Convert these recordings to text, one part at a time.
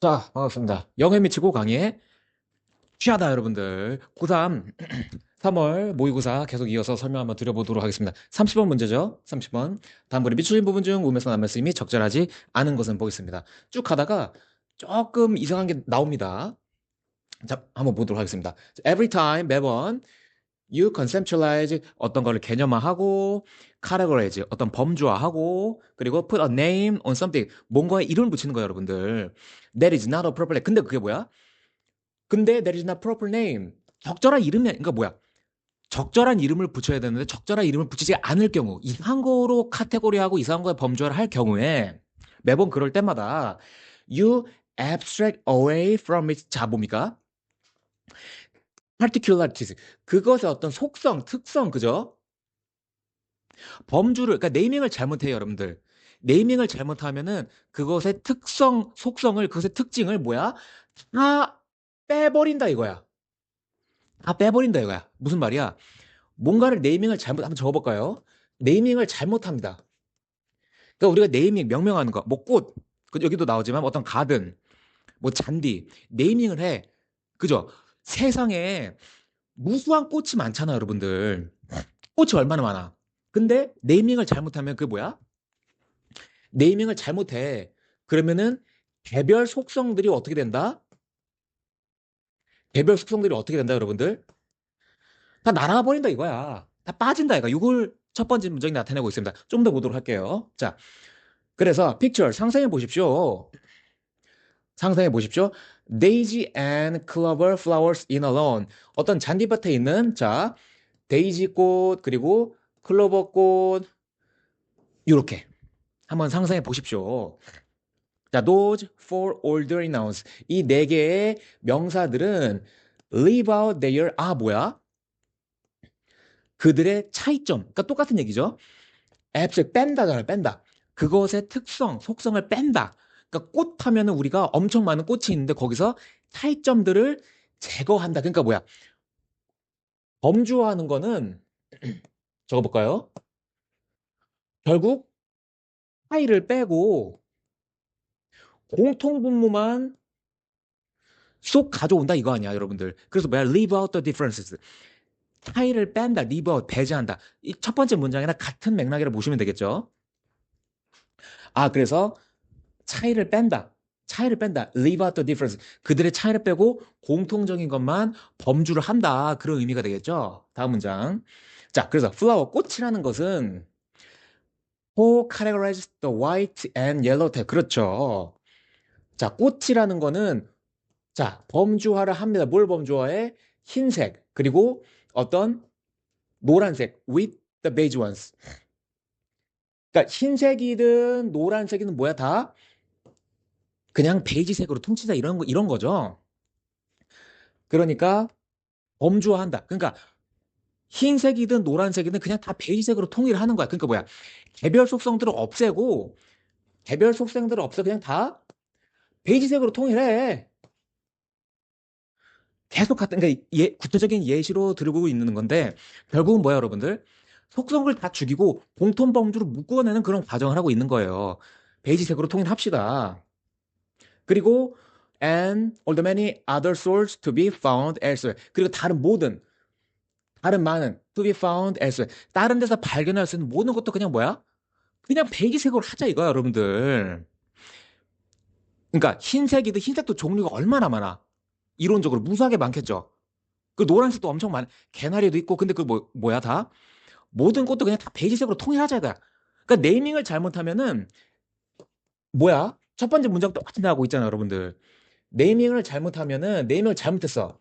자, 반갑습니다. 영어 미치고 강의 취하다 여러분들. 고3 3월 모의고사 계속 이어서 설명 한번 드려보도록 하겠습니다. 30번 문제죠. 30번. 다음번에 미출린 부분 중 음에서 난 말씀이 적절하지 않은 것은 보겠습니다. 쭉 가다가 조금 이상한 게 나옵니다. 자, 한번 보도록 하겠습니다. Every time, 매번 you conceptualize 어떤 거를 개념화하고 categorize 어떤 범주화하고 그리고 put a name on something 뭔가에 이름을 붙이는 거예요, 여러분들. That is not a proper. 근데 그게 뭐야? 근데 there is not proper name. 적절한 이름이, 그러니까 뭐야? 적절한 이름을 붙여야 되는데 적절한 이름을 붙이지 않을 경우, 이상한 거로 카테고리하고 이상한 거에 범주화를 할 경우에 매번 그럴 때마다 you abstract away from its 자 뭡니까? particularities. 그것의 어떤 속성, 특성, 그죠? 범주를, 그러니까 네이밍을 잘못해요, 여러분들. 네이밍을 잘못하면은 그것의 특성, 속성을, 그것의 특징을 뭐야? 다 빼버린다 이거야. 다 빼버린다 이거야. 무슨 말이야? 뭔가를 네이밍을 잘못 한번 적어볼까요? 네이밍을 잘못합니다. 그러니까 우리가 네이밍 명명하는 거, 뭐 꽃, 여기도 나오지만 어떤 가든, 뭐 잔디, 네이밍을 해. 그죠? 세상에 무수한 꽃이 많잖아, 여러분들. 꽃이 얼마나 많아. 근데 네이밍을 잘못하면 그게 뭐야? 네이밍을 잘못해. 그러면은 개별 속성들이 어떻게 된다? 개별 속성들이 어떻게 된다, 여러분들? 다 날아가 버린다 이거야. 다 빠진다 이거. 이걸 첫 번째 문장이 나타내고 있습니다. 좀 더 보도록 할게요. 자, 그래서 picture 상상해 보십시오. 상상해 보십시오. Daisy and clover flowers in a lawn. 어떤 잔디밭에 있는 자, 데이지 꽃 그리고 클로버 꽃 이렇게 한번 상상해 보십시오. 자, those four older nouns. 이 네 개의 명사들은 leave out their 뭐야? 그들의 차이점. 그러니까 똑같은 얘기죠. abstract 뺀다잖아요. 뺀다. 그것의 특성, 속성을 뺀다. 그러니까 꽃 하면은 우리가 엄청 많은 꽃이 있는데 거기서 차이점들을 제거한다. 그러니까 뭐야? 범주화하는 거는 적어볼까요? 결국 차이를 빼고 공통분모만 쏙 가져온다 이거 아니야, 여러분들. 그래서 뭐야? leave out the differences. 차이를 뺀다, leave out, 배제한다. 이 첫 번째 문장이나 같은 맥락이라 보시면 되겠죠. 그래서 차이를 뺀다. 차이를 뺀다. leave out the difference. 그들의 차이를 빼고 공통적인 것만 범주를 한다. 그런 의미가 되겠죠. 다음 문장. 자, 그래서 flower, 꽃이라는 것은 who categorizes the white and yellow type. 그렇죠. 자, 꽃이라는 거는 자, 범주화를 합니다. 뭘 범주화해? 흰색, 그리고 어떤 노란색 with the beige ones. 그러니까 흰색이든 노란색이든 뭐야 다 그냥 베이지색으로 퉁치자 이런 거죠. 그러니까 범주화한다. 그러니까 흰색이든 노란색이든 그냥 다 베이지색으로 통일하는 거야. 그러니까 뭐야? 개별 속성들을 없애고 개별 속성들을 없애 그냥 다 베이지색으로 통일해. 계속 같은 그러니까 구체적인 예시로 들고 있는 건데 결국은 뭐야, 여러분들? 속성을 다 죽이고 공통 범주로 묶어내는 그런 과정을 하고 있는 거예요. 베이지색으로 통일합시다. 그리고 and all the many other souls to be found elsewhere. 그리고 다른 많은 to be found elsewhere. 다른 데서 발견할 수 있는 모든 것도 그냥 뭐야? 그냥 베이지색으로 하자 이거야, 여러분들. 그러니까 흰색이든 흰색도 종류가 얼마나 많아. 이론적으로 무수하게 많겠죠. 그 노란색도 엄청 많아. 개나리도 있고 근데 그 뭐야 다? 모든 꽃도 그냥 다 베이지색으로 통일하자 이거야. 그러니까 네이밍을 잘못하면은 뭐야? 첫 번째 문장 똑같이 나오고 있잖아, 여러분들. 네이밍을 잘못했어.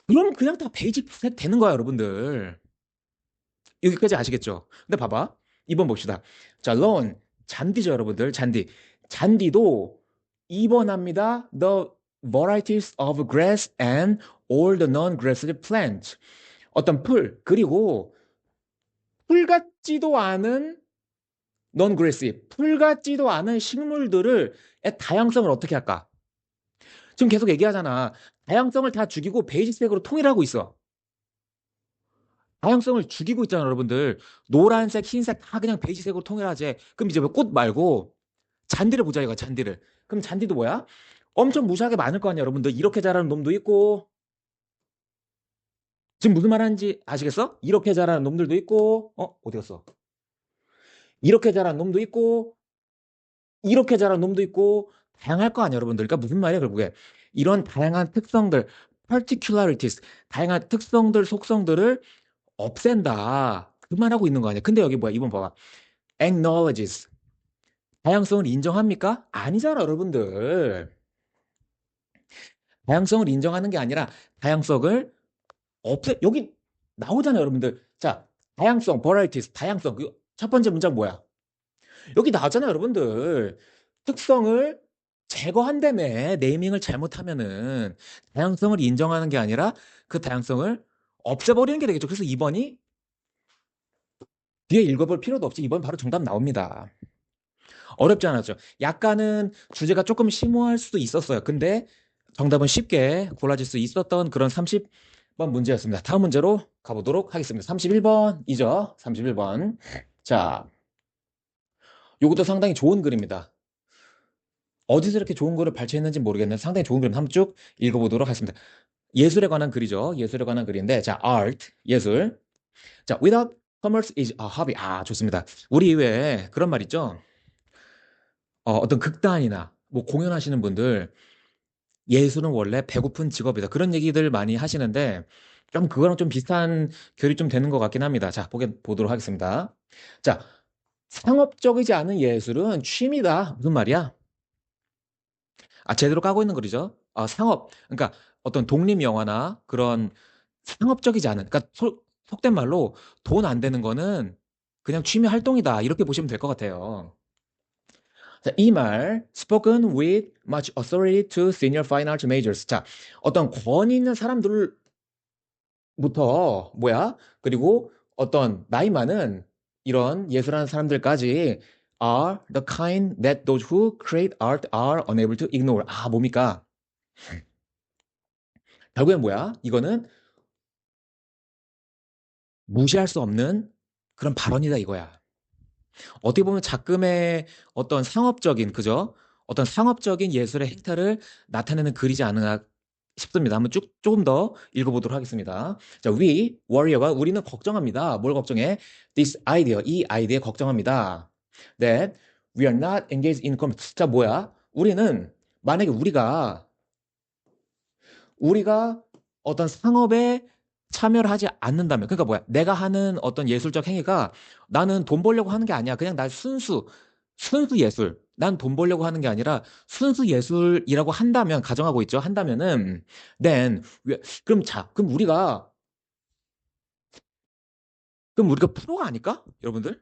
그럼 그냥 다 베이직색 되는 거야, 여러분들. 여기까지 아시겠죠? 근데 봐봐. 2번 봅시다. 자, lawn. 잔디죠, 여러분들. 잔디. 잔디도 2번 합니다. The varieties of grass and all the non-grassy plants. 어떤 풀, 그리고 풀 같지도 않은 non-grassy, 풀 같지도 않은 식물들을 다양성을 어떻게 할까? 지금 계속 얘기하잖아. 다양성을 다 죽이고 베이직색으로 통일하고 있어. 다양성을 죽이고 있잖아, 여러분들. 노란색, 흰색 다 그냥 베이지색으로 통일하지. 그럼 이제 왜 꽃 말고 잔디를 보자, 이거 잔디를. 그럼 잔디도 뭐야? 엄청 무시하게 많을 거 아니야, 여러분들. 이렇게 잘하는 놈도 있고, 지금 무슨 말 하는지 아시겠어? 이렇게 잘하는 놈들도 있고, 어디 갔어? 이렇게 잘하는 놈도 있고, 이렇게 잘하는 놈도 있고, 다양할 거 아니야, 여러분들. 그러니까 무슨 말이야, 결국에. 이런 다양한 특성들, particularities, 다양한 특성들, 속성들을 없앤다. 그 말하고 있는 거 아니야. 근데 여기 뭐야, 이번 봐봐. acknowledges. 다양성을 인정합니까? 아니잖아, 여러분들. 다양성을 인정하는 게 아니라, 다양성을 여기 나오잖아요, 여러분들. 자, 다양성, varieties, 다양성. 그 첫 번째 문장 뭐야? 여기 나왔잖아요, 여러분들. 특성을 제거한다며. 네이밍을 잘못하면은 다양성을 인정하는 게 아니라 그 다양성을 없애버리는 게 되겠죠. 그래서 2번이 뒤에 읽어볼 필요도 없이 2번 바로 정답 나옵니다. 어렵지 않았죠. 약간은 주제가 조금 심오할 수도 있었어요. 근데 정답은 쉽게 골라질 수 있었던 그런 30번 문제였습니다. 다음 문제로 가보도록 하겠습니다. 31번이죠. 31번. 자, 요것도 상당히 좋은 글입니다. 어디서 이렇게 좋은 글을 발췌했는지 모르겠는데 상당히 좋은 그림 한번 쭉 읽어보도록 하겠습니다. 예술에 관한 글이죠. 예술에 관한 글인데, 자, art, 예술. 자, without commerce is a hobby. 아, 좋습니다. 우리 이외에 그런 말 있죠. 어떤 극단이나 뭐 공연하시는 분들, 예술은 원래 배고픈 직업이다. 그런 얘기들 많이 하시는데, 좀 그거랑 좀 비슷한 결이 좀 되는 것 같긴 합니다. 자, 보도록 하겠습니다. 자, 상업적이지 않은 예술은 취미다. 무슨 말이야? 아, 제대로 까고 있는 글이죠. 상업. 그러니까 어떤 독립 영화나 그런 상업적이지 않은, 그러니까 속된 말로 돈 안 되는 거는 그냥 취미 활동이다. 이렇게 보시면 될 것 같아요. 자, 이 말, spoken with much authority to senior fine art majors. 자, 어떤 권위 있는 사람들부터, 뭐야? 그리고 어떤 나이 많은 이런 예술하는 사람들까지 are the kind that those who create art are unable to ignore. 아, 뭡니까? 결국엔 뭐야? 이거는 무시할 수 없는 그런 발언이다 이거야. 어떻게 보면 작금의 어떤 상업적인, 그죠? 어떤 상업적인 예술의 행태를 나타내는 글이지 않나 싶습니다. 한번 조금 더 읽어보도록 하겠습니다. 자, warrior가 우리는 걱정합니다. 뭘 걱정해? This idea, 이 아이디에 걱정합니다. That we are not engaged in commerce. 자, 뭐야? 만약에 우리가 어떤 상업에 참여를 하지 않는다면, 그러니까 뭐야? 내가 하는 어떤 예술적 행위가 나는 돈 벌려고 하는 게 아니야. 그냥 날 순수 예술. 난 돈 벌려고 하는 게 아니라 순수 예술이라고 한다면, 가정하고 있죠. 한다면은, then, 그럼 우리가 프로가 아닐까? 여러분들?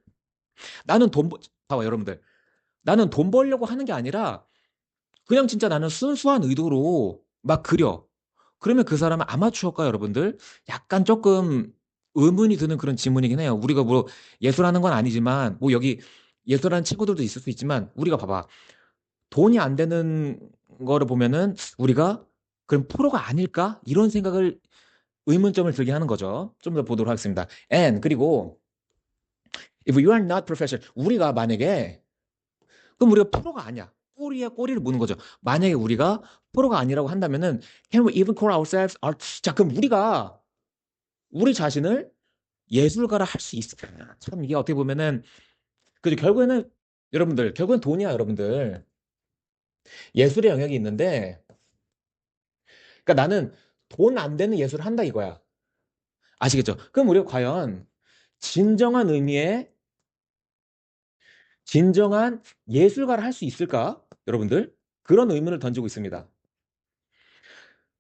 나는 봐봐, 여러분들. 나는 돈 벌려고 하는 게 아니라 그냥 진짜 나는 순수한 의도로 막 그려. 그러면 그 사람은 아마추어일까요, 여러분들? 약간 조금 의문이 드는 그런 질문이긴 해요. 우리가 뭐 예술하는 건 아니지만, 뭐 여기 예술하는 친구들도 있을 수 있지만, 우리가 봐봐. 돈이 안 되는 거를 보면은 우리가 그럼 프로가 아닐까? 이런 생각을 의문점을 들게 하는 거죠. 좀 더 보도록 하겠습니다. 그리고 if you are not professional, 그럼 우리가 프로가 아니야. 꼬리에 꼬리를 무는 거죠. 만약에 우리가 프로가 아니라고 한다면은 can we even call ourselves artists? 자, 그럼 우리 자신을 예술가라 할 수 있을까? 참 이게 어떻게 보면은 그죠. 결국엔 돈이야, 여러분들. 예술의 영역이 있는데 그러니까 나는 돈 안 되는 예술을 한다 이거야. 아시겠죠? 그럼 우리가 과연 진정한 의미의 진정한 예술가를 할 수 있을까? 여러분들? 그런 의문을 던지고 있습니다.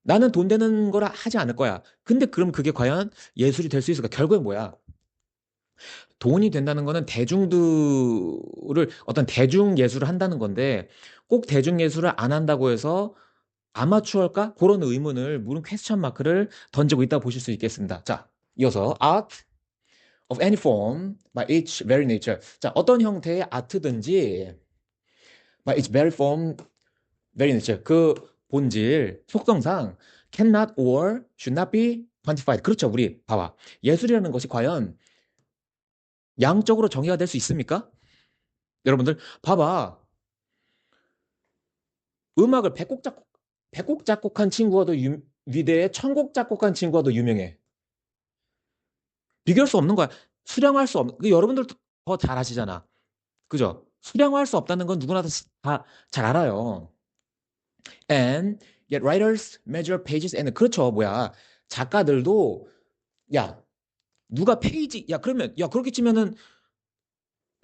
나는 돈 되는 거라 하지 않을 거야. 근데 그럼 그게 과연 예술이 될 수 있을까? 결국엔 뭐야? 돈이 된다는 거는 어떤 대중 예술을 한다는 건데 꼭 대중 예술을 안 한다고 해서 아마추어일까? 그런 의문을 물은 퀘스천 마크를 던지고 있다고 보실 수 있겠습니다. 자, 이어서 art of any form by its very nature. 자, 어떤 형태의 아트든지 by its very form, very nature. 그 본질, 속성상 cannot or should not be quantified. 그렇죠. 우리 봐봐. 예술이라는 것이 과연 양적으로 정의가 될 수 있습니까? 여러분들 봐봐. 음악을 백곡 작곡한 친구가 더 위대해, 천곡 작곡한 친구가 더 유명해. 비교할 수 없는 거야. 수량할 수 없는, 여러분들도 더 잘 아시잖아. 그죠? 수량할 수 없다는 건 누구나 다 잘 알아요. And yet writers measure pages and 그렇죠. 뭐야. 작가들도 야, 누가 페이지 야 그러면 야 그렇게 치면은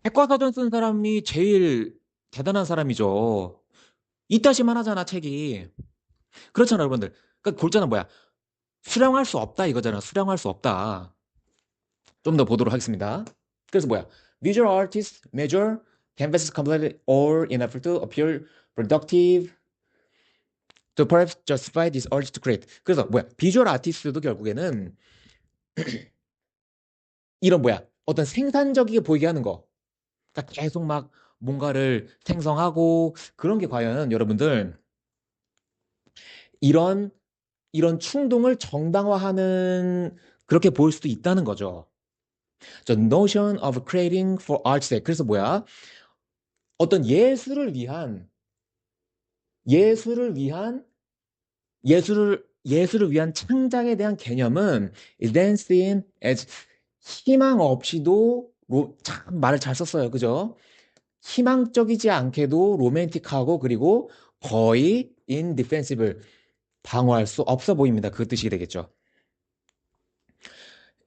백과사전 쓴 사람이 제일 대단한 사람이죠. 이따시만 하잖아, 책이. 그렇잖아, 여러분들. 그러니까 골자는 뭐야? 수량할 수 없다 이거잖아. 수량할 수 없다. 좀 더 보도록 하겠습니다. 그래서 뭐야? Visual artists measure canvases completely or in effort to appear productive to perhaps justify this urge to create. 그래서 뭐야? 비주얼 아티스트도 결국에는 이런 뭐야? 어떤 생산적이게 보이게 하는 거. 그러니까 계속 막 뭔가를 생성하고 그런 게 과연 여러분들 이런 이런 충동을 정당화하는 그렇게 보일 수도 있다는 거죠. The notion of creating for art's sake. 그래서 뭐야? 어떤 예술을 위한 예술을 위한 창작에 대한 개념은 is then seen as 희망 없이도 참 말을 잘 썼어요. 그죠? 희망적이지 않게도 로맨틱하고 그리고 거의 indefensible 방어할 수 없어 보입니다. 그 뜻이 되겠죠.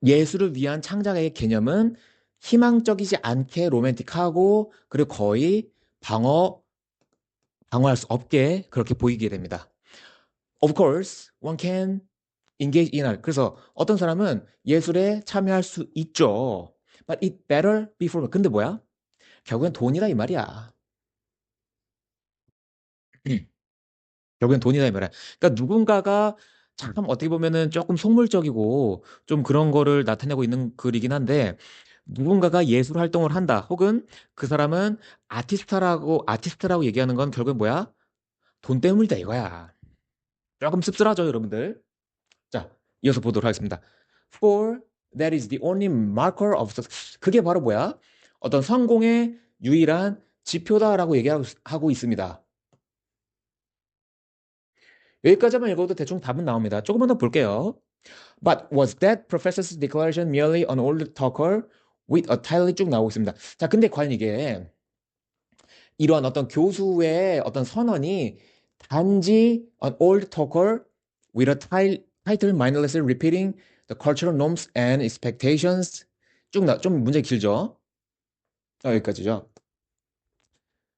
예술을 위한 창작의 개념은 희망적이지 않게 로맨틱하고 그리고 거의 방어할 수 없게 그렇게 보이게 됩니다. Of course, one can engage in art. 그래서 어떤 사람은 예술에 참여할 수 있죠. But it better be for. 근데 뭐야? 결국엔 돈이다 이 말이야. 결국엔 돈이다 이 말이야. 그러니까 누군가가 참 어떻게 보면은 조금 속물적이고 좀 그런 거를 나타내고 있는 글이긴 한데 누군가가 예술 활동을 한다. 혹은 그 사람은 아티스트라고 얘기하는 건 결국엔 뭐야? 돈 때문이다 이거야. 조금 씁쓸하죠, 여러분들. 자, 이어서 보도록 하겠습니다. For that is the only marker of success. 그게 바로 뭐야? 어떤 성공의 유일한 지표다라고 얘기하고 있습니다. 여기까지만 읽어도 대충 답은 나옵니다. 조금만 더 볼게요. But was that professor's declaration merely an old talker with a title 쭉 나오고 있습니다. 자, 근데 과연 이게 이러한 어떤 교수의 어떤 선언이 단지 an old talker with a title mindlessly repeating the cultural norms and expectations 좀 문제 길죠? 여기까지죠.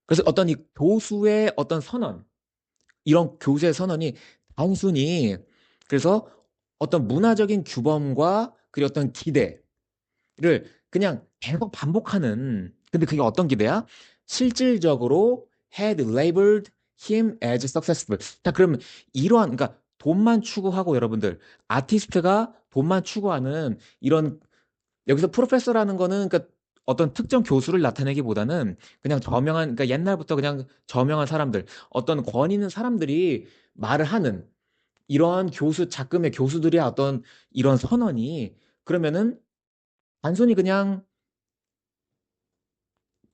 그래서 어떤 이 교수의 어떤 선언, 이런 교수의 선언이 단순히 그래서 어떤 문화적인 규범과 그리고 어떤 기대를 그냥 계속 반복하는 근데 그게 어떤 기대야? 실질적으로 had labeled him as successful. 자, 그러면 이러한 그러니까 돈만 추구하고 여러분들 아티스트가 돈만 추구하는 이런 여기서 프로페서라는 거는 그러니까 어떤 특정 교수를 나타내기보다는 그냥 저명한 그러니까 옛날부터 그냥 저명한 사람들 어떤 권위 있는 사람들이 말을 하는 이러한 작금의 교수들의 어떤 이런 선언이 그러면은 단순히 그냥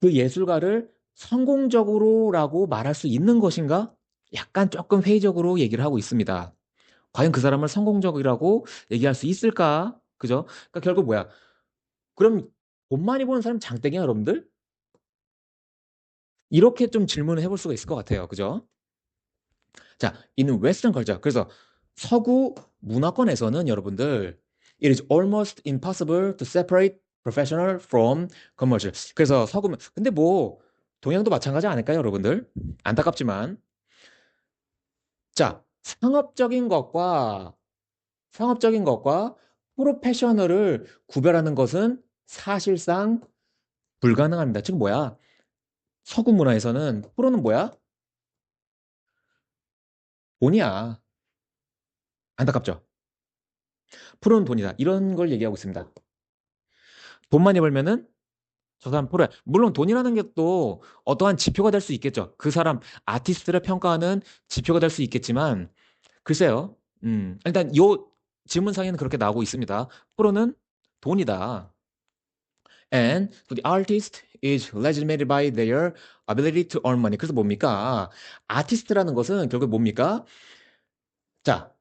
그 예술가를 성공적으로라고 말할 수 있는 것인가? 약간 조금 회의적으로 얘기를 하고 있습니다. 과연 그 사람을 성공적이라고 얘기할 수 있을까? 그죠? 그러니까 결국 뭐야? 그럼 돈 많이 버는 사람 장땡이야, 여러분들? 이렇게 좀 질문을 해볼 수가 있을 것 같아요. 그죠? 자, in Western culture. 그래서 서구 문화권에서는 여러분들 it is almost impossible to separate professional from commercial. 그래서 근데 뭐 동양도 마찬가지 아닐까요, 여러분들? 안타깝지만 자, 상업적인 것과 프로페셔널을 구별하는 것은 사실상 불가능합니다. 즉 뭐야? 서구 문화에서는 프로는 뭐야? 돈이야. 안타깝죠? 프로는 돈이다. 이런 걸 얘기하고 있습니다. 돈 많이 벌면은 저 사람 프로야. 물론 돈이라는 게 또 어떠한 지표가 될 수 있겠죠. 그 사람 아티스트를 평가하는 지표가 될 수 있겠지만 글쎄요. 일단 요 질문상에는 그렇게 나오고 있습니다. 프로는 돈이다. And to the artist is legitimated by their ability to earn money. 그래서 뭡니까? 아티스트라는 것은 결국 뭡니까? 자,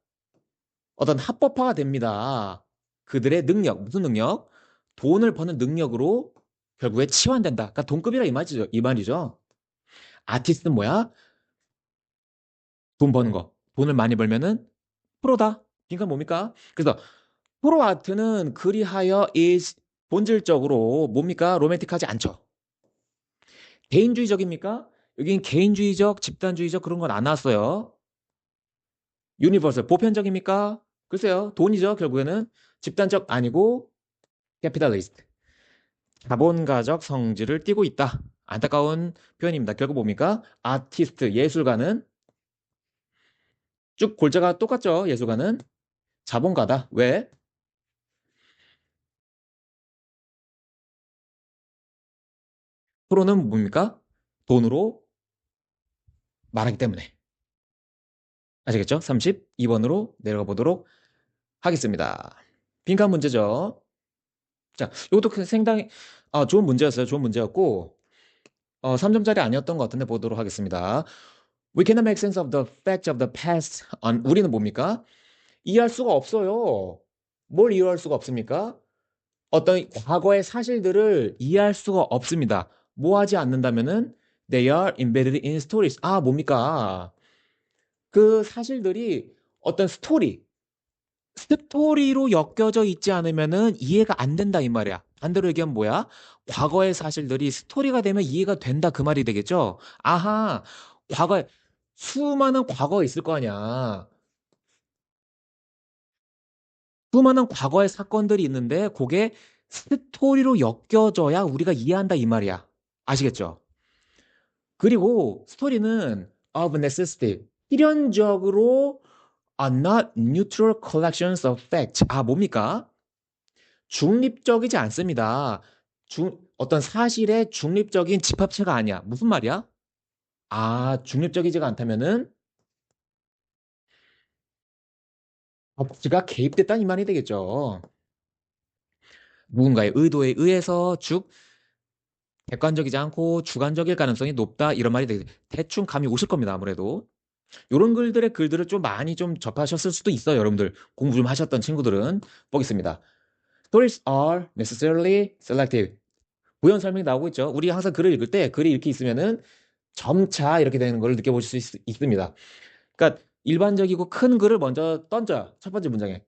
어떤 합법화가 됩니다. 그들의 능력, 무슨 능력? 돈을 버는 능력으로 결국에 치환된다. 그러니까 돈급이라 이 말이죠. 이 말이죠. 아티스트는 뭐야? 돈 버는 거. 돈을 많이 벌면은 프로다. 그러니까 뭡니까? 그래서 프로 아트는 그리하여 is 본질적으로 뭡니까? 로맨틱하지 않죠. 개인주의적입니까? 여긴 개인주의적, 집단주의적 그런 건 안 나왔어요. 유니버설 보편적입니까? 글쎄요. 돈이죠. 결국에는 집단적 아니고 캐피탈리스트. 자본가적 성질을 띠고 있다. 안타까운 표현입니다. 결국 뭡니까? 아티스트, 예술가는 쭉 골자가 똑같죠. 예술가는 자본가다. 왜? 프로는 뭡니까? 돈으로 말하기 때문에. 아시겠죠? 32번으로 내려가 보도록 하겠습니다. 빈칸 문제죠. 자, 이것도 상당히 좋은 문제였어요. 좋은 문제였고 3점짜리 아니었던 것 같은데 보도록 하겠습니다. We cannot make sense of the facts of the past. 우리는 뭡니까? 이해할 수가 없어요. 뭘 이해할 수가 없습니까? 어떤 과거의 사실들을 이해할 수가 없습니다. 뭐 하지 않는다면은 they are embedded in stories. 뭡니까? 그 사실들이 어떤 스토리로 엮여져 있지 않으면은 이해가 안 된다 이 말이야. 반대로 얘기하면 뭐야? 과거의 사실들이 스토리가 되면 이해가 된다 그 말이 되겠죠? 아하, 과거에 수많은 과거가 있을 거 아니야. 수많은 과거의 사건들이 있는데 그게 스토리로 엮여져야 우리가 이해한다 이 말이야. 아시겠죠? 그리고 스토리는 of necessity, 필연적으로 are not neutral collections of facts. 뭡니까? 중립적이지 않습니다. 어떤 사실의 중립적인 집합체가 아니야. 무슨 말이야? 중립적이지가 않다면은 법치가 개입됐다는 이 말이 되겠죠. 누군가의 의도에 의해서 객관적이지 않고 주관적일 가능성이 높다 이런 말이 되겠죠. 대충 감이 오실 겁니다. 아무래도. 이런 글들을 좀 많이 좀 접하셨을 수도 있어요. 여러분들 공부 좀 하셨던 친구들은 보겠습니다. Stories are necessarily selective. 부연 설명이 나오고 있죠. 우리 항상 글을 읽을 때 글이 이렇게 있으면은 점차 이렇게 되는 걸 느껴보실 수 있습니다. 그러니까 일반적이고 큰 글을 먼저 던져요. 첫 번째 문장에.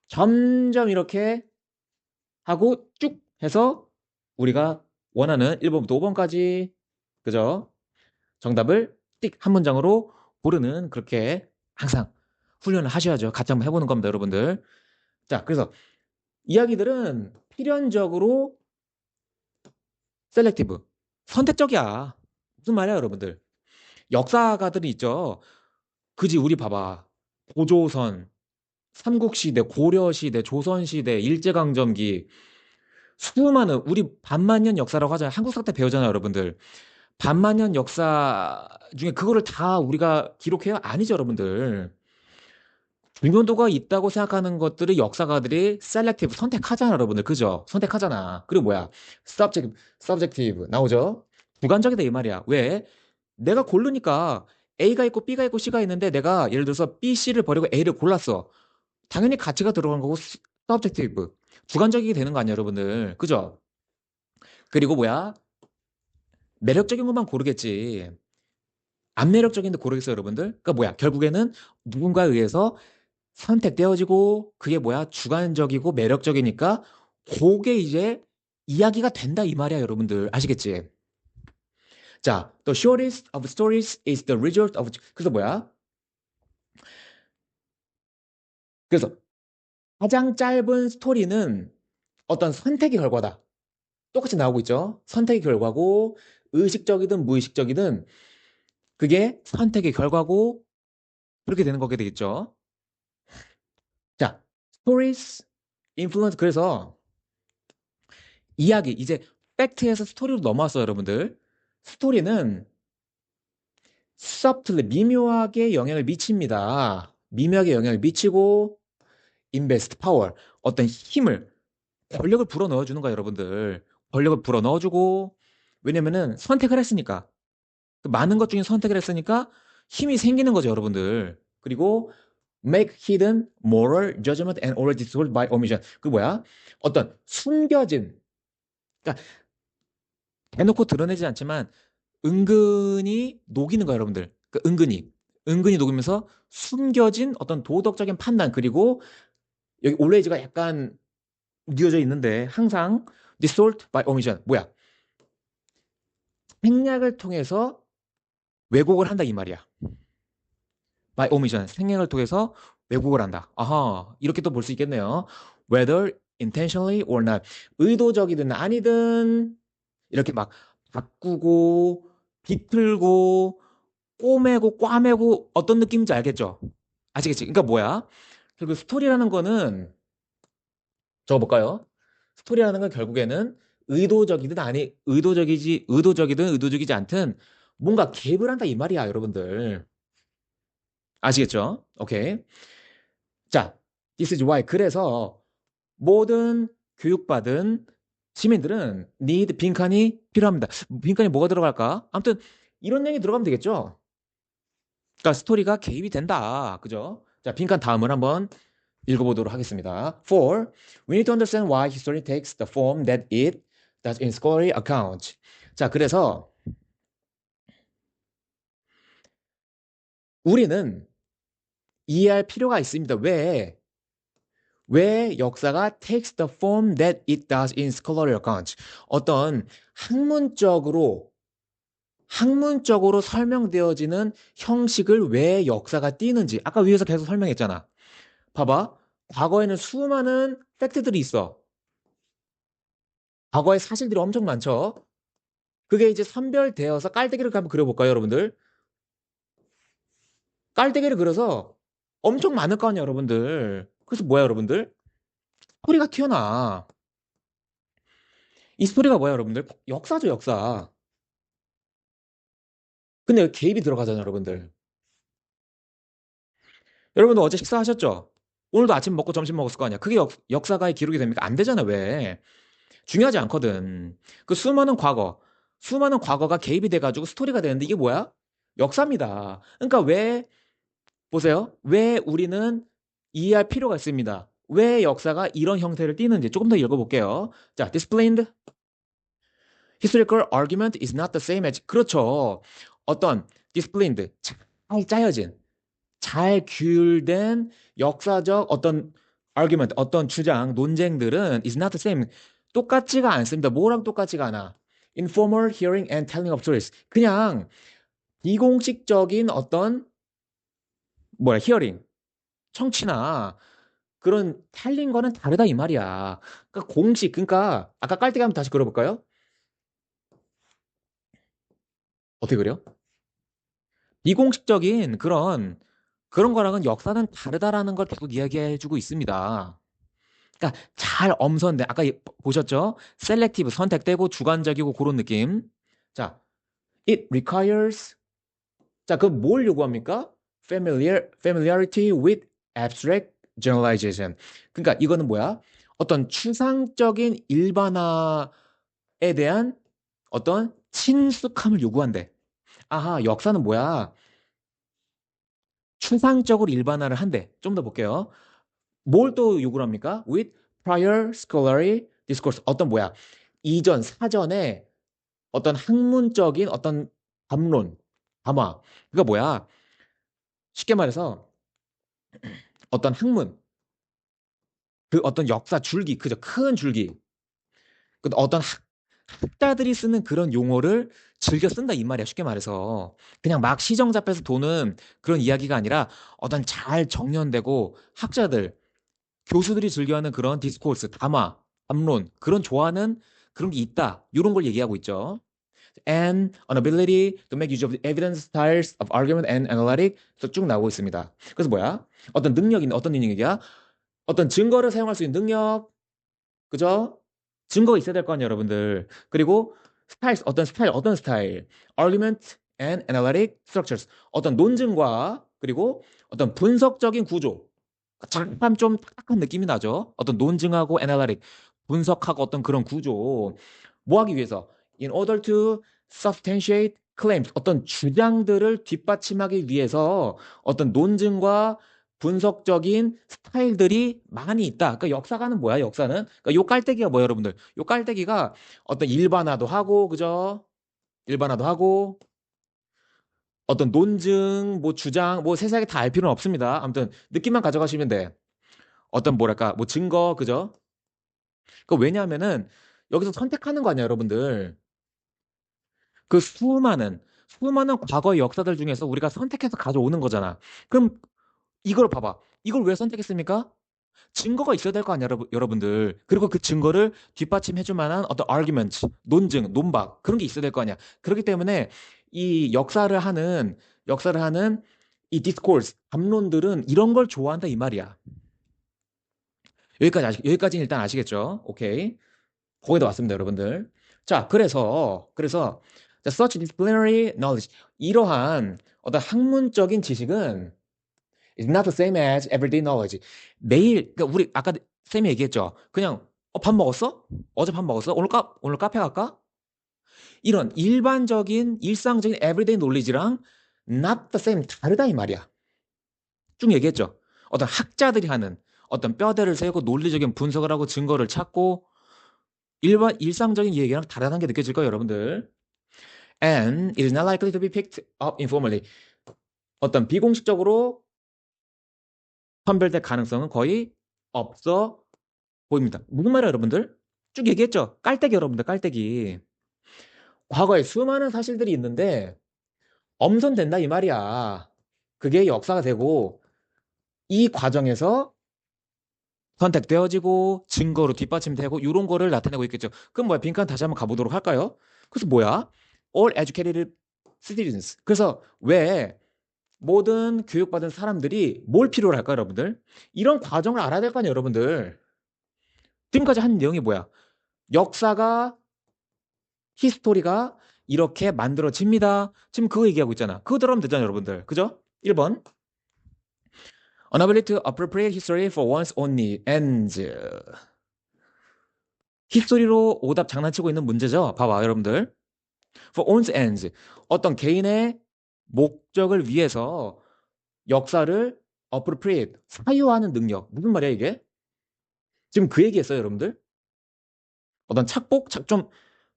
점점 이렇게 하고 쭉 해서 우리가 원하는 1번부터 5번까지 그죠? 정답을 띡 한 문장으로 고르는 그렇게 항상 훈련을 하셔야죠. 같이 한번 해보는 겁니다, 여러분들. 자, 그래서 이야기들은 필연적으로 셀렉티브, 선택적이야. 무슨 말이야, 여러분들? 역사가들이 있죠. 그지, 우리 봐봐. 고조선, 삼국시대, 고려시대, 조선시대, 일제강점기, 수많은, 우리 반만년 역사라고 하잖아요. 한국사 때 배우잖아요, 여러분들. 반만년 역사 중에 그거를 다 우리가 기록해요? 아니죠, 여러분들. 중요도가 있다고 생각하는 것들을 역사가들이 셀렉티브 선택하잖아, 여러분들. 그죠? 선택하잖아. 그리고 뭐야? subjective 나오죠? 주관적이다 이 말이야. 왜? 내가 고르니까 A가 있고 B가 있고 C가 있는데 내가 예를 들어서 B, C를 버리고 A를 골랐어. 당연히 가치가 들어간 거고 subjective. 주관적이게 되는 거 아니야, 여러분들. 그죠? 그리고 뭐야? 매력적인 것만 고르겠지. 안 매력적인데 고르겠어요, 여러분들? 그러니까 뭐야? 결국에는 누군가에 의해서 선택되어지고 그게 뭐야? 주관적이고 매력적이니까 그게 이제 이야기가 된다 이 말이야, 여러분들. 아시겠지? 자, the shortest of stories is the result of 그래서 뭐야? 그래서 가장 짧은 스토리는 어떤 선택의 결과다. 똑같이 나오고 있죠? 선택의 결과고 의식적이든 무의식적이든 그게 선택의 결과고 그렇게 되는 거게 되겠죠? 자, stories influence 그래서 이야기 이제 팩트에서 스토리로 넘어왔어요, 여러분들. 스토리는 subtly 미묘하게 영향을 미칩니다. 미묘하게 영향을 미치고 invest power 어떤 힘을 권력을 불어 넣어주는 거야, 여러분들. 권력을 불어 넣어주고 왜냐면은 선택을 했으니까. 그 많은 것 중에 선택을 했으니까 힘이 생기는 거죠, 여러분들. 그리고 make hidden moral judgment and oral discord by omission. 그 뭐야? 어떤 숨겨진, 그러니까 대놓고 드러내지 않지만 은근히 녹이는 거야, 여러분들. 그 은근히 녹이면서 숨겨진 어떤 도덕적인 판단 그리고 여기 올레이즈가 약간 뉘어져 있는데 항상 distort by omission 뭐야? 생략을 통해서 왜곡을 한다 이 말이야. by omission 생략을 통해서 왜곡을 한다. 아하 이렇게 또 볼 수 있겠네요. whether intentionally or not 의도적이든 아니든 이렇게 막 바꾸고 비틀고 꼬매고 꽈매고 어떤 느낌인지 알겠죠? 아시겠지? 그러니까 뭐야? 결국 스토리라는 거는 적어볼까요? 스토리라는 건 결국에는 의도적이든 아니 의도적이든 의도적이지 않든 뭔가 개입을 한다 이 말이야 여러분들 아시겠죠? 오케이 자 this is why 그래서 모든 교육받은 시민들은 need 빈칸이 필요합니다 빈칸이 뭐가 들어갈까? 아무튼 이런 내용이 들어가면 되겠죠? 그러니까 스토리가 개입이 된다 그죠? 자 빈칸 다음을 한번 읽어보도록 하겠습니다. 4. We need to understand why history takes the form that it does in scholarly accounts. 자, 그래서 우리는 이해할 필요가 있습니다. 왜 역사가 takes the form that it does in scholarly accounts? 어떤 학문적으로 설명되어지는 형식을 왜 역사가 띠는지 아까 위에서 계속 설명했잖아. 봐봐. 과거에는 수많은 팩트들이 있어. 과거의 사실들이 엄청 많죠. 그게 이제 선별되어서 깔때기를 한번 그려볼까요, 여러분들? 깔때기를 그려서 엄청 많을 거 아니야, 여러분들. 그래서 뭐야, 여러분들? 스토리가 튀어나와. 이 스토리가 뭐야, 여러분들? 역사죠, 역사. 근데 여기 개입이 들어가잖아요, 여러분들. 여러분들 어제 식사하셨죠? 오늘도 아침 먹고 점심 먹었을 거 아니야. 그게 역사가의 기록이 됩니까? 안 되잖아, 왜? 중요하지 않거든. 그 수많은 과거가 개입이 돼가지고 스토리가 되는데 이게 뭐야? 역사입니다. 그러니까 보세요. 왜 우리는 이해할 필요가 있습니다. 왜 역사가 이런 형태를 띠는지 조금 더 읽어볼게요. 자, displayed historical argument is not the same as 그렇죠. 어떤 displayed 잘 짜여진 잘 규율된 역사적 어떤 argument 어떤 주장 논쟁들은 is not the same 똑같지가 않습니다. 뭐랑 똑같지가 않아. informal hearing and telling of stories 그냥 비공식적인 어떤 뭐야 히어링 청취나 그런 텔린 거는 다르다 이 말이야. 그러니까 아까 깔때기 한번 다시 그려볼까요? 어떻게 그려? 비공식적인 그런 거랑은 역사는 다르다라는 걸 계속 이야기해주고 있습니다. 그러니까 잘 엄선된 아까 보셨죠? 셀렉티브 선택되고 주관적이고 그런 느낌. 자, it requires 자, 그럼 뭘 요구합니까? Familiarity with abstract generalization. 그러니까 이거는 뭐야? 어떤 추상적인 일반화에 대한 어떤 친숙함을 요구한대. 아하, 역사는 뭐야? 추상적으로 일반화를 한대. 좀 더 볼게요. 뭘 또 요구를 합니까? With prior scholarly discourse. 어떤 뭐야? 이전, 사전에 어떤 학문적인 어떤 담론, 담화. 그거 뭐야? 쉽게 말해서 어떤 학문, 그 어떤 역사 줄기, 그저 큰 줄기. 그 어떤 학자들이 쓰는 그런 용어를 즐겨 쓴다 이 말이야. 쉽게 말해서. 그냥 막 시정 잡혀서 도는 그런 이야기가 아니라 어떤 잘 정연되고 학자들, 교수들이 즐겨하는 그런 디스코스, 담화, 담론, 그런 좋아하는 그런 게 있다. 이런 걸 얘기하고 있죠. And an ability to make use of evidence styles of argument and analytic. 그래서 쭉 나오고 있습니다. 그래서 뭐야? 어떤 능력이야? 어떤 증거를 사용할 수 있는 능력, 그죠? 증거가 있어야 될 거 아니에요, 여러분들. 그리고 어떤 스타일, argument and analytic structures, 어떤 논증과 그리고 어떤 분석적인 구조. 잠깐 좀 딱딱한 느낌이 나죠. 어떤 논증하고 analytic, 분석하고 어떤 그런 구조. 뭐 하기 위해서? in order to substantiate claims. 어떤 주장들을 뒷받침하기 위해서 어떤 논증과 분석적인 스타일들이 많이 있다. 그러니까 역사가는 뭐야, 역사는? 그러니까 요 깔때기가 뭐야, 여러분들? 요 깔때기가 어떤 일반화도 하고, 그죠? 일반화도 하고, 어떤 논증, 뭐 주장, 뭐 세세하게 다 알 필요는 없습니다. 아무튼 느낌만 가져가시면 돼. 어떤 뭐랄까, 뭐 증거, 그죠? 그 왜냐하면은 여기서 선택하는 거 아니야, 여러분들. 그 수많은 과거의 역사들 중에서 우리가 선택해서 가져오는 거잖아. 그럼 이걸 봐봐. 이걸 왜 선택했습니까? 증거가 있어야 될 거 아니야, 여러분들. 그리고 그 증거를 뒷받침해줄 만한 어떤 argument, 논증, 논박, 그런 게 있어야 될 거 아니야. 그렇기 때문에 이 역사를 하는 이 discourse, 담론들은 이런 걸 좋아한다, 이 말이야. 여기까지는 일단 아시겠죠? 오케이. 거기다 왔습니다, 여러분들. 자, 그래서, the such disciplinary knowledge, 이러한 어떤 학문적인 지식은 is not the same as everyday knowledge. 매일, 그러니까 우리 아까 쌤이 얘기했죠. 그냥, 밥 먹었어? 어제 밥 먹었어? 오늘 카페 갈까? 이런 일반적인, 일상적인 everyday knowledge랑 not the same, 다르다 이 말이야. 쭉 얘기했죠. 어떤 학자들이 하는 어떤 뼈대를 세우고 논리적인 분석을 하고 증거를 찾고 일상적인 얘기랑 다르다는 게 느껴질 거예요, 여러분들. And it is not likely to be picked up informally. 어떤 비공식적으로 선별될 가능성은 거의 없어 보입니다. 무슨 말이에요, 여러분들? 쭉 얘기했죠. 깔때기, 여러분들, 깔때기. 과거에 수많은 사실들이 있는데 엄선된다 이 말이야. 그게 역사가 되고 이 과정에서 선택되어지고 증거로 뒷받침되고 이런 거를 나타내고 있겠죠. 그럼 뭐야? 빈칸 다시 한번 가보도록 할까요? 그래서 뭐야? All educated citizens. 그래서 왜 모든 교육받은 사람들이 뭘 필요로 할까요, 여러분들? 이런 과정을 알아야 될 거 아니에요, 여러분들. 지금까지 한 내용이 뭐야? 역사가, 히스토리가 이렇게 만들어집니다. 지금 그거 얘기하고 있잖아. 그거 들어가면 되잖아요, 여러분들. 그죠? 1번. Unability to appropriate history for one's own ends. 히스토리로 오답 장난치고 있는 문제죠. 봐봐, 여러분들. For one's ends. 어떤 개인의 목적을 위해서 역사를 appropriate, 사유하는 능력. 무슨 말이야, 이게? 지금 그 얘기했어요, 여러분들. 어떤 좀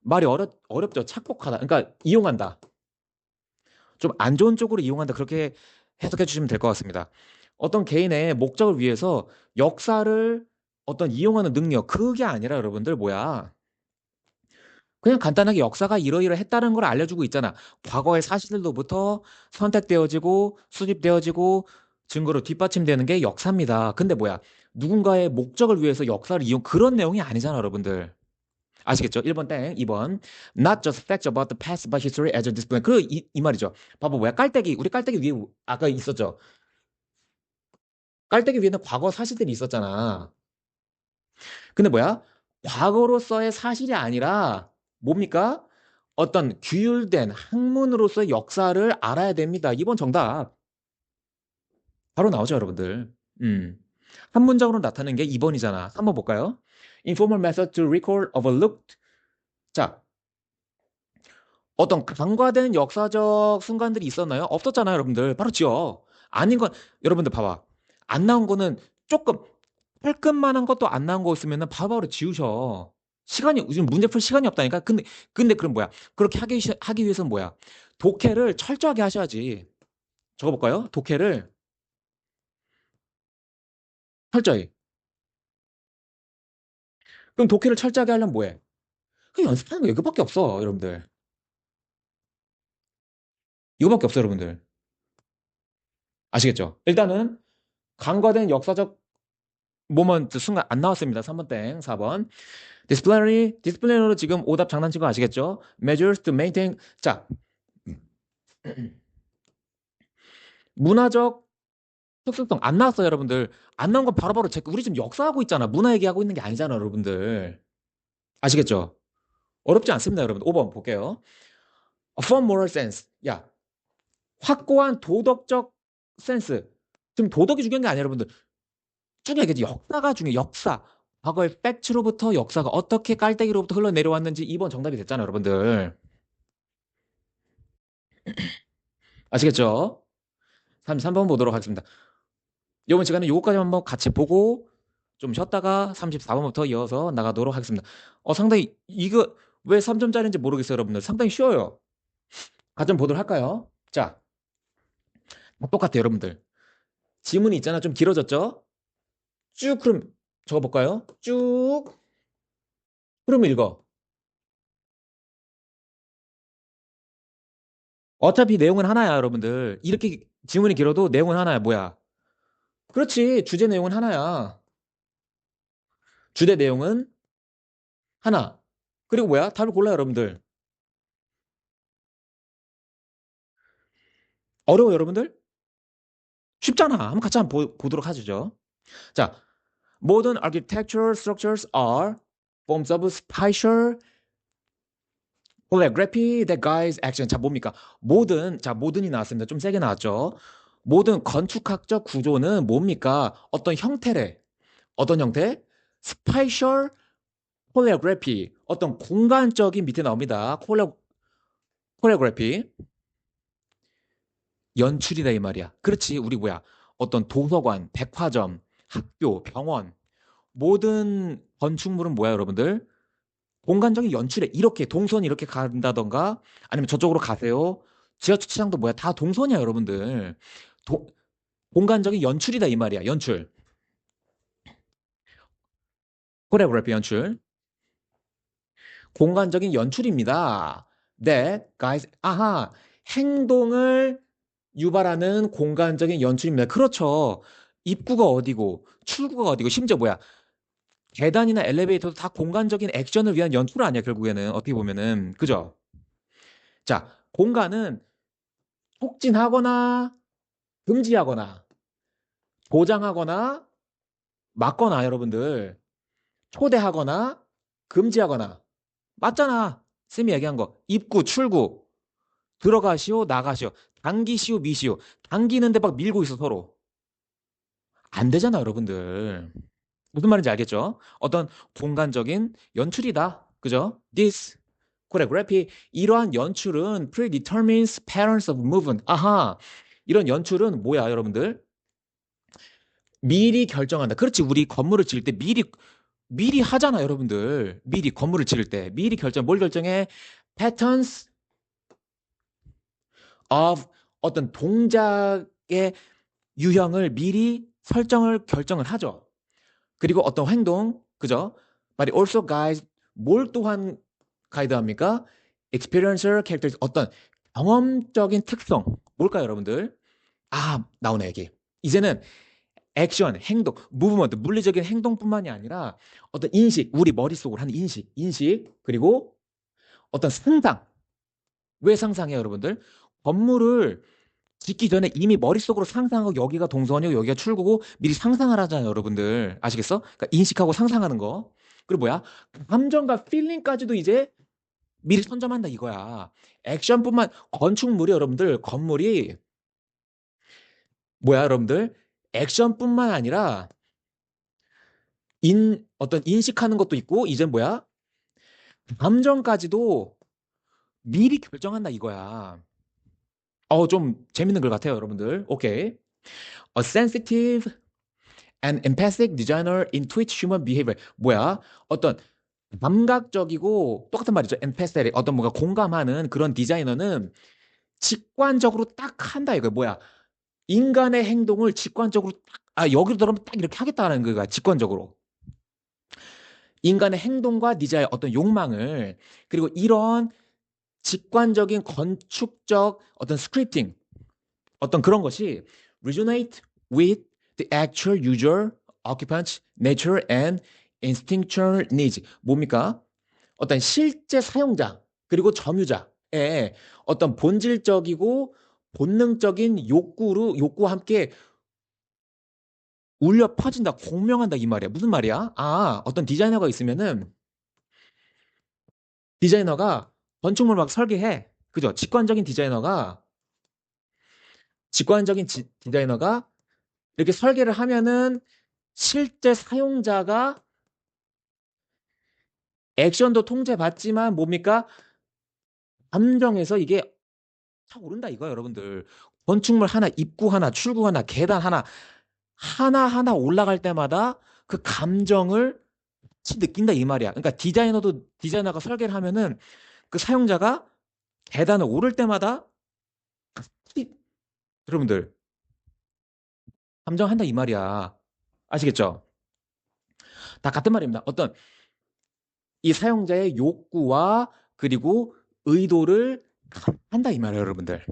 말이 어렵죠. 착복하다. 그러니까 이용한다. 좀 안 좋은 쪽으로 이용한다. 그렇게 해석해 주시면 될 것 같습니다. 어떤 개인의 목적을 위해서 역사를 어떤 이용하는 능력, 그게 아니라 여러분들 뭐야? 그냥 간단하게 역사가 이러이러했다는 걸 알려주고 있잖아. 과거의 사실들로부터 선택되어지고 수집되어지고 증거로 뒷받침되는 게 역사입니다. 근데 뭐야? 누군가의 목적을 위해서 역사를 이용 그런 내용이 아니잖아, 여러분들. 아시겠죠? 1번 땡, 2번 not just facts about the past but history as a discipline. 이 말이죠. 봐봐 뭐야? 깔때기. 우리 깔때기 위에 아까 있었죠. 깔때기 위에는 과거 사실들이 있었잖아. 근데 뭐야? 과거로서의 사실이 아니라 뭡니까? 어떤 규율된 학문으로서의 역사를 알아야 됩니다. 2번 정답. 바로 나오죠, 여러분들. 한 문장으로 나타내는 게 2번이잖아. 3번 볼까요? Informal method to recall overlooked. 자, 어떤 간과된 역사적 순간들이 있었나요? 없었잖아요, 여러분들. 바로 지어. 아닌 건, 여러분들 봐봐. 안 나온 거는 조금, 깔끔만한 것도 안 나온 거 있으면 바로바로 지우셔. 지금 문제 풀 시간이 없다니까? 근데 그럼 뭐야? 그렇게 하기 위해서는 뭐야? 독해를 철저하게 하셔야지. 적어볼까요? 독해를 철저히. 그럼 독해를 철저하게 하려면 뭐해? 그 연습하는 거 이거밖에 없어, 여러분들. 이거밖에 없어, 여러분들. 아시겠죠? 일단은, 간과된 역사적 모먼트 순간 안 나왔습니다. 3번 땡, 4번. 디스플레이너로 지금 오답 장난친 거 아시겠죠? Measures to maintain. 자, 문화적 특수성 안 나왔어요, 여러분들. 안 나온 건 바로바로 체크. 우리 지금 역사하고 있잖아. 문화 얘기하고 있는 게 아니잖아, 여러분들. 아시겠죠? 어렵지 않습니다, 여러분. 5번 볼게요. A firm moral sense. 야, 확고한 도덕적 센스. 지금 도덕이 중요한 게 아니야, 여러분들. 쭉 얘기하지. 역사가 중요해, 역사. 과거의 팩트로부터 역사가 어떻게 깔때기로부터 흘러내려왔는지 2번 정답이 됐잖아요, 여러분들. 아시겠죠? 33번 보도록 하겠습니다. 이번 시간에 요거까지 한번 같이 보고 좀 쉬었다가 34번부터 이어서 나가도록 하겠습니다. 상당히 이거 왜 3점짜리인지 모르겠어요, 여러분들. 상당히 쉬워요. 같이 한번 보도록 할까요? 자, 똑같아요, 여러분들. 지문이 있잖아. 좀 길어졌죠? 쭉 그럼 적어볼까요? 쭉 그럼 읽어. 어차피 내용은 하나야, 여러분들. 이렇게 지문이 길어도 내용은 하나야. 뭐야? 그렇지. 주제 내용은 하나야. 주제 내용은 하나. 그리고 뭐야? 답을 골라요, 여러분들. 어려워, 여러분들? 쉽잖아. 한번 같이 한번 보도록 하죠. 자, modern architectural structures are forms of spatial holography that guides action. 자, 뭡니까? 모든이 나왔습니다. 좀 세게 나왔죠. 모든 건축학적 구조는 뭡니까? 어떤 형태래. 어떤 형태? 스파이셜 콜레오그래피. 어떤 공간적인 밑에 나옵니다. 콜레오그래피. 연출이다 이 말이야. 그렇지. 우리 뭐야? 어떤 도서관, 백화점, 학교, 병원 모든 건축물은 뭐야, 여러분들? 공간적인 연출에 이렇게 동선 이렇게 간다던가 아니면 저쪽으로 가세요. 지하주차장도 뭐야? 다 동선이야, 여러분들. 도- 공간적인 연출이다 이 말이야. 연출. 코레오그래피 연출. 공간적인 연출입니다. That guys 아하 행동을 유발하는 공간적인 연출입니다. 그렇죠. 입구가 어디고 출구가 어디고 심지어 뭐야? 계단이나 엘리베이터도 다 공간적인 액션을 위한 연출 아니야, 결국에는. 어떻게 보면은. 그죠? 자, 공간은 촉진하거나 금지하거나 보장하거나 막거나 여러분들 초대하거나 금지하거나 맞잖아. 쌤이 얘기한 거. 입구, 출구, 들어가시오, 나가시오, 당기시오, 미시오. 당기는데 막 밀고 있어, 서로. 안 되잖아, 여러분들. 무슨 말인지 알겠죠? 어떤 공간적인 연출이다. 그죠? This choreography. 이러한 연출은 predetermines patterns of movement. 아하. 이런 연출은 뭐야, 여러분들? 미리 결정한다. 그렇지. 우리 건물을 지을 때 미리 하잖아, 여러분들. 미리 건물을 지을 때 미리 뭘 결정해? Patterns of 어떤 동작의 유형을 미리 결정을 하죠. 그리고 어떤 행동, 그죠? But it also guides 뭘 또한 가이드합니까? Experiential characteristics 어떤 경험적인 특성 뭘까요, 여러분들? 나오네 여기. 이제는 액션, 행동, 무브먼트, 물리적인 행동뿐만이 아니라 어떤 인식, 우리 머릿속으로 하는 인식, 그리고 어떤 상상. 왜 상상해요, 여러분들? 건물을 짓기 전에 이미 머릿속으로 상상하고 여기가 동선이고 여기가 출구고 미리 상상을 하잖아요, 여러분들. 아시겠어? 그러니까 인식하고 상상하는 거. 그리고 뭐야? 감정과 필링까지도 이제 미리 선점한다 이거야. 건축물이 여러분들, 건물이 뭐야, 여러분들? 액션뿐만 아니라 어떤 인식하는 것도 있고 이제 뭐야? 감정까지도 미리 결정한다 이거야. 좀 재밌는 글 같아요, 여러분들. 오케이. A sensitive and empathic designer intuits human behavior. 뭐야? 어떤 감각적이고 똑같은 말이죠. empathetic. 어떤 뭔가 공감하는 그런 디자이너는 직관적으로 딱 한다 이거 뭐야? 인간의 행동을 직관적으로 여기로 들어오면 딱 이렇게 하겠다는 거야. 직관적으로. 인간의 행동과 니자의 어떤 욕망을 그리고 이런 직관적인 건축적 어떤 스크립팅 어떤 그런 것이 resonate with the actual user, occupant, nature and instinctual needs. 뭡니까? 어떤 실제 사용자 그리고 점유자의 어떤 본질적이고 본능적인 욕구와 함께 울려 퍼진다, 공명한다 이 말이야. 무슨 말이야? 어떤 디자이너가 있으면은 디자이너가 건축물 막 설계해. 그죠? 직관적인 디자이너가 이렇게 설계를 하면은 실제 사용자가 액션도 통제받지만 뭡니까? 감정에서 이게 차 오른다 이거야, 여러분들. 건축물 하나, 입구 하나, 출구 하나, 계단 하나, 하나하나 올라갈 때마다 그 감정을 같이 느낀다 이 말이야. 그러니까 디자이너가 설계를 하면은 그 사용자가 계단을 오를 때마다 같이 여러분들 감정한다 이 말이야. 아시겠죠? 다 같은 말입니다. 어떤 이 사용자의 욕구와 그리고 의도를 한다 이 말이에요, 여러분들.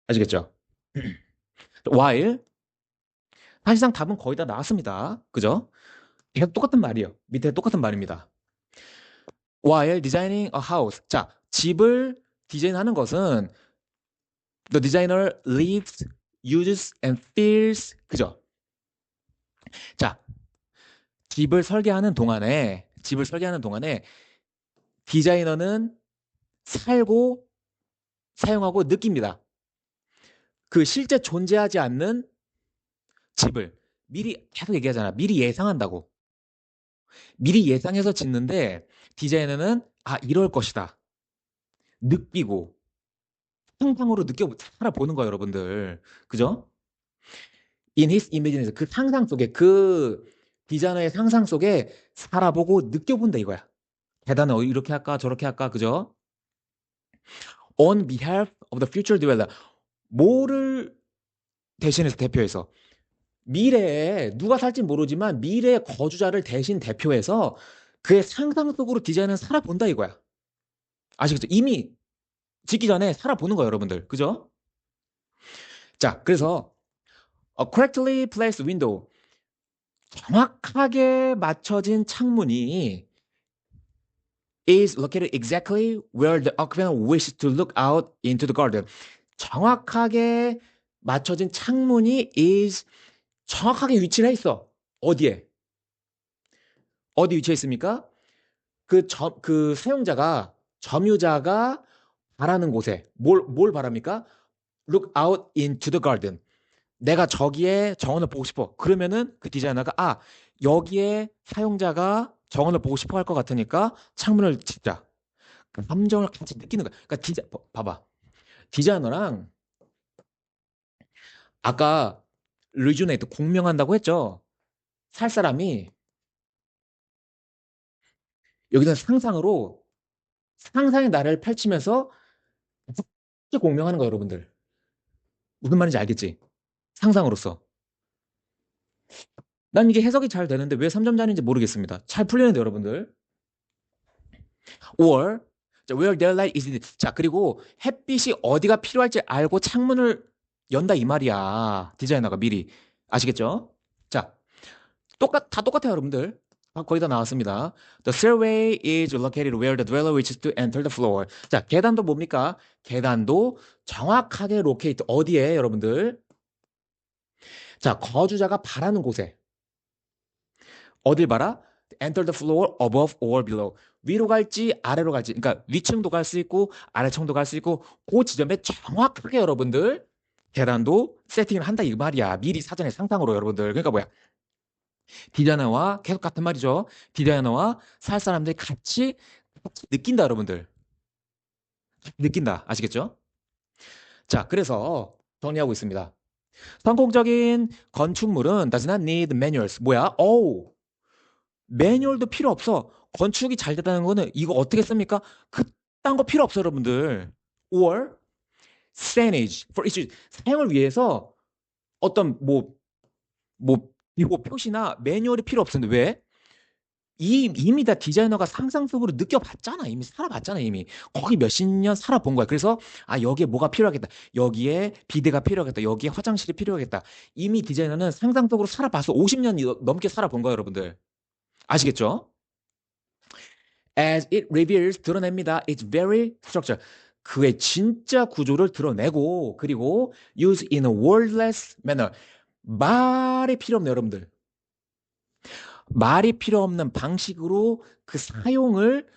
아시겠죠? while 사실상 답은 거의 다 나왔습니다. 그죠? 계속 똑같은 말이에요. 밑에 똑같은 말입니다. While designing a house. 자, 집을 디자인하는 것은 the designer lives, uses and feels. 그죠? 자, 집을 설계하는 동안에 디자이너는 살고 사용하고 느낍니다. 그 실제 존재하지 않는 집을 미리 계속 얘기하잖아. 미리 예상한다고. 미리 예상해서 짓는데 디자이너는 이럴 것이다. 느끼고 상상으로 살아보는 거예요, 여러분들. 그죠? In his imagination 그 상상 속에 그 디자이너의 상상 속에 살아보고 느껴본다 이거야. 계단을 이렇게 할까 저렇게 할까 그죠? On behalf of the future developer 뭐를 대표해서 미래에 누가 살지 모르지만 미래의 거주자를 대신 대표해서 그의 상상 속으로 디자인을 살아본다 이거야. 아시겠죠? 이미 짓기 전에 살아보는 거예요, 여러분들. 그죠? 자, 그래서 correctly placed window 정확하게 맞춰진 창문이 is located exactly where the occupant wishes to look out into the garden. 정확하게 맞춰진 창문이 is 정확하게 위치를 해 있어. 어디에? 어디 위치해 있습니까? 그 사용자가, 점유자가 바라는 곳에 뭘 바랍니까? Look out into the garden. 내가 저기에 정원을 보고 싶어. 그러면은 그 디자이너가 여기에 사용자가 정원을 보고 싶어 할 것 같으니까 창문을 짓자. 그 감정을 같이 느끼는 거야. 그러니까 봐봐. 디자이너랑 아까 리주네이트 공명한다고 했죠. 살 사람이 여기서 상상의 나래를 펼치면서 공명하는 거야, 여러분들. 무슨 말인지 알겠지? 상상으로서. 난 이게 해석이 잘 되는데 왜 3점짜리인지 모르겠습니다. 잘 풀리는데, 여러분들. or where daylight is needed. 자, 그리고 햇빛이 어디가 필요할지 알고 창문을 연다 이 말이야. 디자이너가 미리. 아시겠죠? 자, 다 똑같아요, 여러분들. 거의 다 나왔습니다. The stairway is located where the dweller wishes to enter the floor. 자, 계단도 뭡니까? 계단도 정확하게 locate 어디에, 여러분들? 자, 거주자가 바라는 곳에. 어딜 봐라? Enter the floor above or below. 위로 갈지 아래로 갈지. 그러니까 위층도 갈 수 있고 아래층도 갈 수 있고 그 지점에 정확하게 여러분들 계단도 세팅을 한다 이 말이야. 미리 사전에 상상으로 여러분들. 그러니까 뭐야? 디자이너와 계속 같은 말이죠. 디자이너와 살 사람들이 같이 느낀다 여러분들. 느낀다. 아시겠죠? 자, 그래서 정리하고 있습니다. 성공적인 건축물은 does not need manuals. 뭐야? 매뉴얼도 필요 없어. 건축이 잘 됐다는 거는 이거 어떻게 씁니까? 그딴 거 필요 없어, 여러분들. Or signage for each 사용을 위해서 어떤 비호 표시나 매뉴얼이 필요 없었는데 왜? 이미 다 디자이너가 상상 속으로 느껴봤잖아. 이미 살아봤잖아. 이미 거기 몇십 년 살아본 거야. 그래서 여기에 뭐가 필요하겠다. 여기에 비데가 필요하겠다. 여기에 화장실이 필요하겠다. 이미 디자이너는 상상 속으로 살아봐서 50년 넘게 살아본 거야, 여러분들. 아시겠죠? As it reveals 드러냅니다. It's very structure. 그의 진짜 구조를 드러내고 그리고 use in a wordless manner. 말이 필요 없네, 여러분들. 말이 필요 없는 방식으로 그 사용을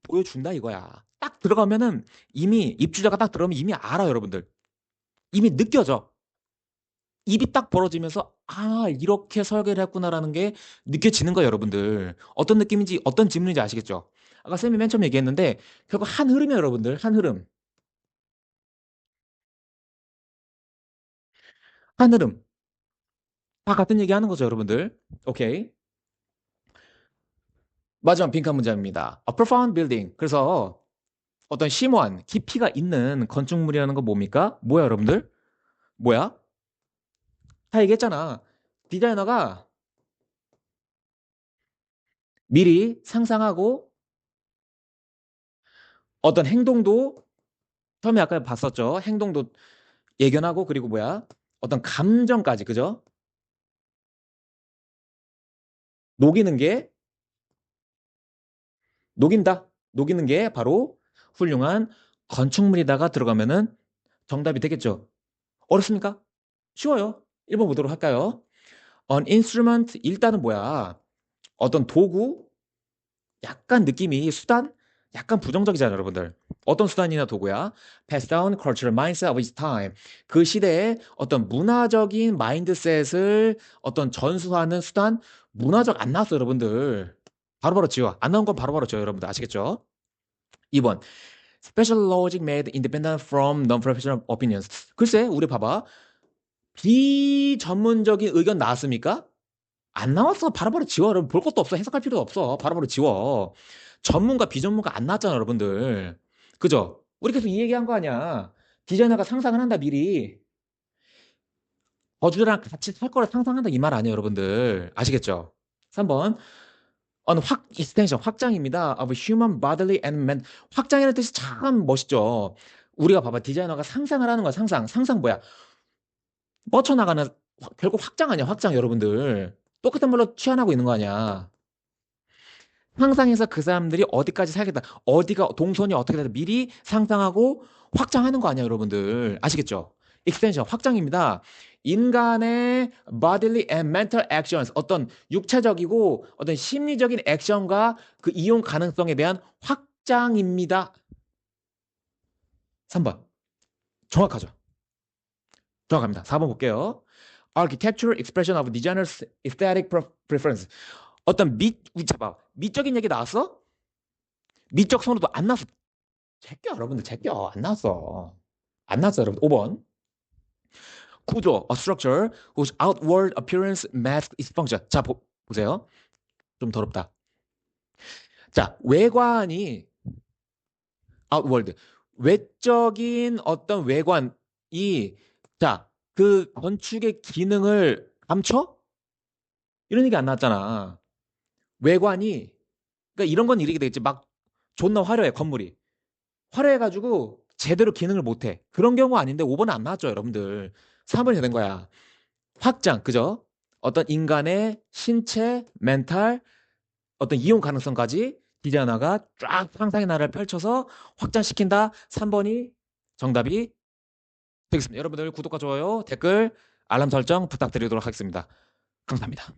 보여준다 이거야. 딱 들어가면은 이미 입주자가 딱 들어가면 이미 알아, 여러분들. 이미 느껴져. 입이 딱 벌어지면서 아, 이렇게 설계를 했구나라는 게 느껴지는 거예요, 여러분들. 어떤 느낌인지, 어떤 질문인지 아시겠죠? 아까 쌤이 맨 처음 얘기했는데, 결국 한 흐름이에요, 여러분들. 한 흐름. 한 흐름. 다 같은 얘기 하는 거죠, 여러분들. 오케이. 마지막 빈칸 문장입니다. A profound building. 그래서 어떤 심오한 깊이가 있는 건축물이라는 건 뭡니까? 뭐야, 여러분들? 뭐야? 다 얘기했잖아. 디자이너가 미리 상상하고 어떤 행동도 처음에 아까 봤었죠. 행동도 예견하고 그리고 뭐야? 어떤 감정까지, 그죠? 녹이는 게, 녹인다. 녹이는 게 바로 훌륭한 건축물이다가 들어가면은 정답이 되겠죠. 어렵습니까? 쉬워요. 1번 보도록 할까요? An instrument, 일단은 뭐야? 어떤 도구, 약간 느낌이 수단? 약간 부정적이잖아요, 여러분들. 어떤 수단이나 도구야? Pass down cultural mindset of its time. 그 시대의 어떤 문화적인 마인드셋을 어떤 전수하는 수단? 문화적 안 나왔어, 여러분들. 바로바로 지워. 안 나온 건 바로바로 지워, 여러분들. 아시겠죠? 2번. Special logic made independent from non-professional opinions. 글쎄, 우리 봐봐. 비전문적인 의견 나왔습니까? 안 나왔어. 바로바로 지워. 여러분 볼 것도 없어. 해석할 필요도 없어. 바로바로 지워. 전문가, 비전문가 안 나왔잖아, 여러분들. 그죠? 우리 계속 이 얘기한 거 아니야. 디자이너가 상상을 한다, 미리. 저주랑 같이 살 거를 상상한다, 이 말 아니에요, 여러분들. 아시겠죠? 3번. extension, 확장입니다. Of human bodily and man. 확장이라는 뜻이 참 멋있죠. 우리가 봐봐. 디자이너가 상상을 하는 거야, 상상. 상상 뭐야? 뻗쳐나가는, 결국 확장 아니야, 확장, 여러분들. 똑같은 말로 취한하고 있는 거 아니야. 상상해서 그 사람들이 어디까지 살겠다. 어디가, 동선이 어떻게 되다. 미리 상상하고 확장하는 거 아니야, 여러분들. 아시겠죠? 익스텐션, 확장입니다. 인간의 bodily and mental actions, 어떤 육체적이고 어떤 심리적인 액션과 그 이용 가능성에 대한 확장입니다. 3번. 정확하죠? 정확합니다. 4번 볼게요. Architectural expression of designer's aesthetic preference. 어떤 잡아. 미적인 얘기 나왔어? 미적 선호도 안 나왔어. 제껴, 여러분들, 제껴. 안 나왔어. 안 나왔어, 여러분. 5번. 구조, a structure whose outward appearance masks its function. 자, 보세요. 좀 더럽다. 자, 외관이, outward. 외적인 어떤 외관이, 자, 그 건축의 기능을 감춰? 이런 얘기 안 나왔잖아. 외관이, 그러니까 이런 건 이렇게 되겠지. 막 존나 화려해, 건물이. 화려해가지고 제대로 기능을 못해. 그런 경우 아닌데 5번은 안 나왔죠, 여러분들. 3번이 된 거야. 확장, 그죠? 어떤 인간의 신체, 멘탈, 어떤 이용 가능성까지 디자이너가 쫙 상상의 나라를 펼쳐서 확장시킨다. 3번이 정답이 되겠습니다. 여러분들 구독과 좋아요, 댓글, 알람 설정 부탁드리도록 하겠습니다. 감사합니다.